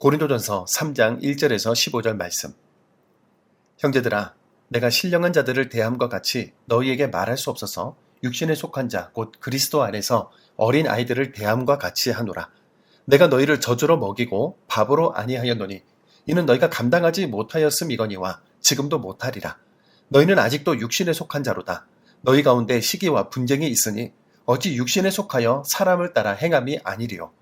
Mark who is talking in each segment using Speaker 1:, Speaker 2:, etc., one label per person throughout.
Speaker 1: 고린도전서 3장 1절에서 15절 말씀. 형제들아, 내가 신령한 자들을 대함과 같이 너희에게 말할 수 없어서 육신에 속한 자 곧 그리스도 안에서 어린 아이들을 대함과 같이 하노라. 내가 너희를 젖으로 먹이고 밥으로 아니하였노니 이는 너희가 감당하지 못하였음이거니와 지금도 못하리라. 너희는 아직도 육신에 속한 자로다. 너희 가운데 시기와 분쟁이 있으니 어찌 육신에 속하여 사람을 따라 행함이 아니리요.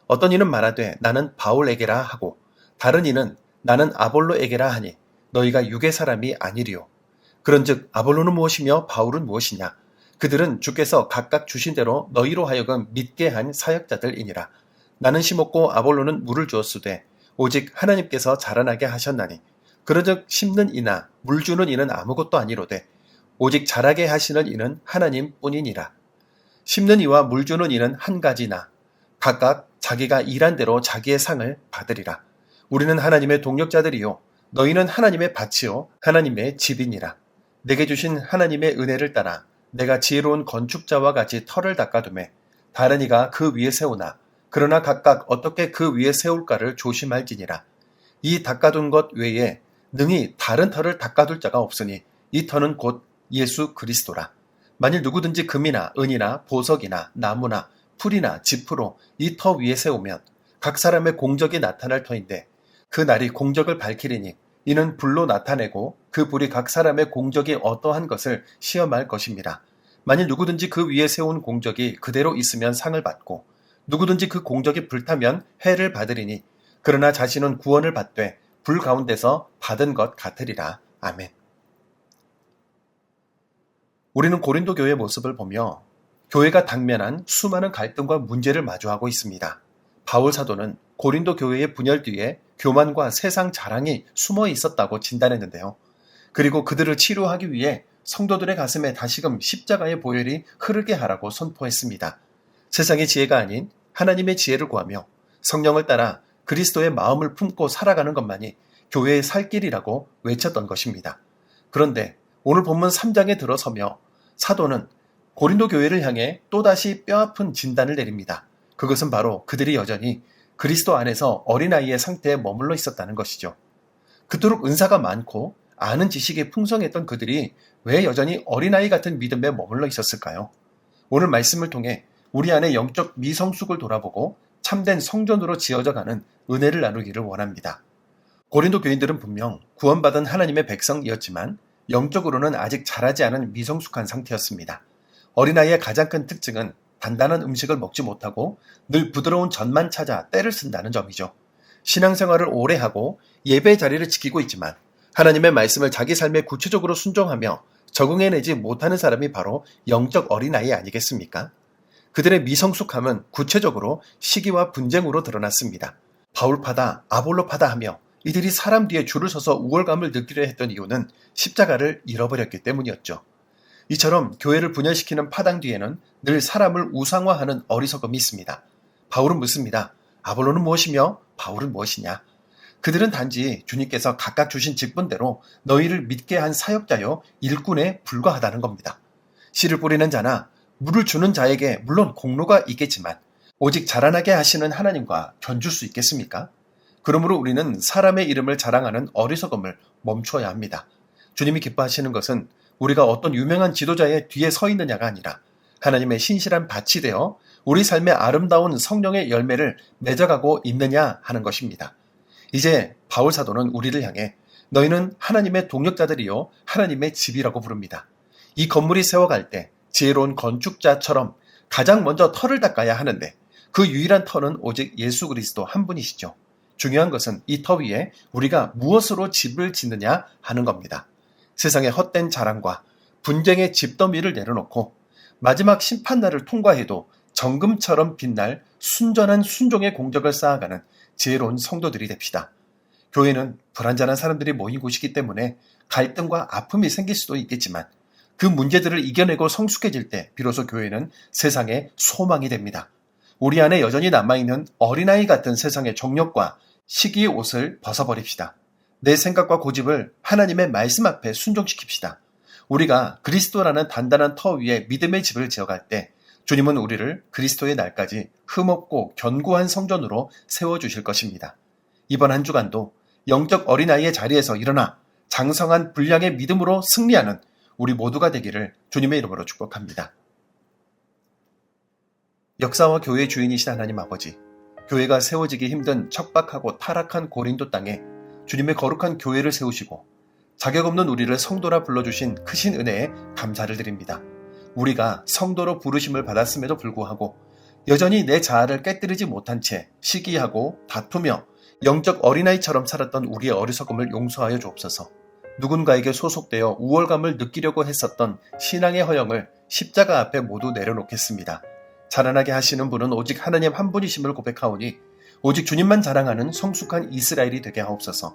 Speaker 1: 어떤 이는 말하되 나는 바울에게라 하고 다른 이는 나는 아볼로에게라 하니 너희가 육의 사람이 아니리요. 그런즉 아볼로는 무엇이며 바울은 무엇이냐? 그들은 주께서 각각 주신 대로 너희로 하여금 믿게 한 사역자들이니라. 나는 심었고 아볼로는 물을 주었으되 오직 하나님께서 자라나게 하셨나니 그런즉 심는 이나 물 주는 이는 아무것도 아니로되 오직 자라게 하시는 이는 하나님뿐이니라. 심는 이와 물 주는 이는 한 가지나 각각 자기가 일한 대로 자기의 상을 받으리라. 우리는 하나님의 동력자들이요 너희는 하나님의 밭이요 하나님의 집이니라. 내게 주신 하나님의 은혜를 따라 내가 지혜로운 건축자와 같이 터를 닦아두매 다른 이가 그 위에 세우나 그러나 각각 어떻게 그 위에 세울까를 조심할지니라. 이 닦아둔 것 외에 능히 다른 터를 닦아둘 자가 없으니 이 터는 곧 예수 그리스도라. 만일 누구든지 금이나 은이나 보석이나 나무나 풀이나 지프로 이 터 위에 세우면 각 사람의 공적이 나타날 터인데 그 날이 공적을 밝히리니 이는 불로 나타내고 그 불이 각 사람의 공적이 어떠한 것을 시험할 것입니다. 만일 누구든지 그 위에 세운 공적이 그대로 있으면 상을 받고 누구든지 그 공적이 불타면 해를 받으리니 그러나 자신은 구원을 받되 불 가운데서 받은 것 같으리라. 아멘. 우리는 고린도 교회의 모습을 보며 교회가 당면한 수많은 갈등과 문제를 마주하고 있습니다. 바울 사도는 고린도 교회의 분열 뒤에 교만과 세상 자랑이 숨어 있었다고 진단했는데요. 그리고 그들을 치료하기 위해 성도들의 가슴에 다시금 십자가의 보혈이 흐르게 하라고 선포했습니다. 세상의 지혜가 아닌 하나님의 지혜를 구하며 성령을 따라 그리스도의 마음을 품고 살아가는 것만이 교회의 살 길이라고 외쳤던 것입니다. 그런데 오늘 본문 3장에 들어서며 사도는 고린도 교회를 향해 또다시 뼈아픈 진단을 내립니다. 그것은 바로 그들이 여전히 그리스도 안에서 어린아이의 상태에 머물러 있었다는 것이죠. 그토록 은사가 많고 아는 지식이 풍성했던 그들이 왜 여전히 어린아이 같은 믿음에 머물러 있었을까요? 오늘 말씀을 통해 우리 안의 영적 미성숙을 돌아보고 참된 성전으로 지어져가는 은혜를 나누기를 원합니다. 고린도 교인들은 분명 구원받은 하나님의 백성이었지만 영적으로는 아직 자라지 않은 미성숙한 상태였습니다. 어린아이의 가장 큰 특징은 단단한 음식을 먹지 못하고 늘 부드러운 젖만 찾아 때를 쓴다는 점이죠. 신앙생활을 오래 하고 예배 자리를 지키고 있지만 하나님의 말씀을 자기 삶에 구체적으로 순종하며 적응해내지 못하는 사람이 바로 영적 어린아이 아니겠습니까? 그들의 미성숙함은 구체적으로 시기와 분쟁으로 드러났습니다. 바울파다, 아볼로파다 하며 이들이 사람 뒤에 줄을 서서 우월감을 느끼려 했던 이유는 십자가를 잃어버렸기 때문이었죠. 이처럼 교회를 분열시키는 파당 뒤에는 늘 사람을 우상화하는 어리석음이 있습니다. 바울은 묻습니다. 아볼로는 무엇이며 바울은 무엇이냐? 그들은 단지 주님께서 각각 주신 직분대로 너희를 믿게 한 사역자요 일꾼에 불과하다는 겁니다. 씨를 뿌리는 자나 물을 주는 자에게 물론 공로가 있겠지만 오직 자라나게 하시는 하나님과 견줄 수 있겠습니까? 그러므로 우리는 사람의 이름을 자랑하는 어리석음을 멈춰야 합니다. 주님이 기뻐하시는 것은 우리가 어떤 유명한 지도자의 뒤에 서 있느냐가 아니라 하나님의 신실한 밭이 되어 우리 삶의 아름다운 성령의 열매를 맺어가고 있느냐 하는 것입니다. 이제 바울 사도는 우리를 향해 너희는 하나님의 동역자들이요 하나님의 집이라고 부릅니다. 이 건물이 세워갈 때 지혜로운 건축자처럼 가장 먼저 터를 닦아야 하는데 그 유일한 터는 오직 예수 그리스도 한 분이시죠. 중요한 것은 이 터 위에 우리가 무엇으로 집을 짓느냐 하는 겁니다. 세상의 헛된 자랑과 분쟁의 집더미를 내려놓고 마지막 심판날을 통과해도 정금처럼 빛날 순전한 순종의 공적을 쌓아가는 지혜로운 성도들이 됩시다. 교회는 불완전한 사람들이 모인 곳이기 때문에 갈등과 아픔이 생길 수도 있겠지만 그 문제들을 이겨내고 성숙해질 때 비로소 교회는 세상의 소망이 됩니다. 우리 안에 여전히 남아있는 어린아이 같은 세상의 정욕과 시기의 옷을 벗어버립시다. 내 생각과 고집을 하나님의 말씀 앞에 순종시킵시다. 우리가 그리스도라는 단단한 터 위에 믿음의 집을 지어갈 때 주님은 우리를 그리스도의 날까지 흠없고 견고한 성전으로 세워주실 것입니다. 이번 한 주간도 영적 어린아이의 자리에서 일어나 장성한 분량의 믿음으로 승리하는 우리 모두가 되기를 주님의 이름으로 축복합니다. 역사와 교회의 주인이신 하나님 아버지, 교회가 세워지기 힘든 척박하고 타락한 고린도 땅에 주님의 거룩한 교회를 세우시고 자격 없는 우리를 성도라 불러주신 크신 은혜에 감사를 드립니다. 우리가 성도로 부르심을 받았음에도 불구하고 여전히 내 자아를 깨뜨리지 못한 채 시기하고 다투며 영적 어린아이처럼 살았던 우리의 어리석음을 용서하여 주옵소서. 누군가에게 소속되어 우월감을 느끼려고 했었던 신앙의 허영을 십자가 앞에 모두 내려놓겠습니다. 자라나게 하시는 분은 오직 하나님 한 분이심을 고백하오니 오직 주님만 자랑하는 성숙한 이스라엘이 되게 하옵소서.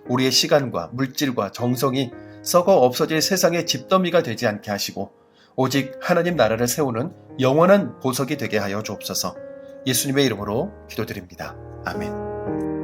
Speaker 1: 우리의 시간과 물질과 정성이 썩어 없어질 세상의 집더미가 되지 않게 하시고 오직 하나님 나라를 세우는 영원한 보석이 되게 하여 주옵소서. 예수님의 이름으로 기도드립니다. 아멘.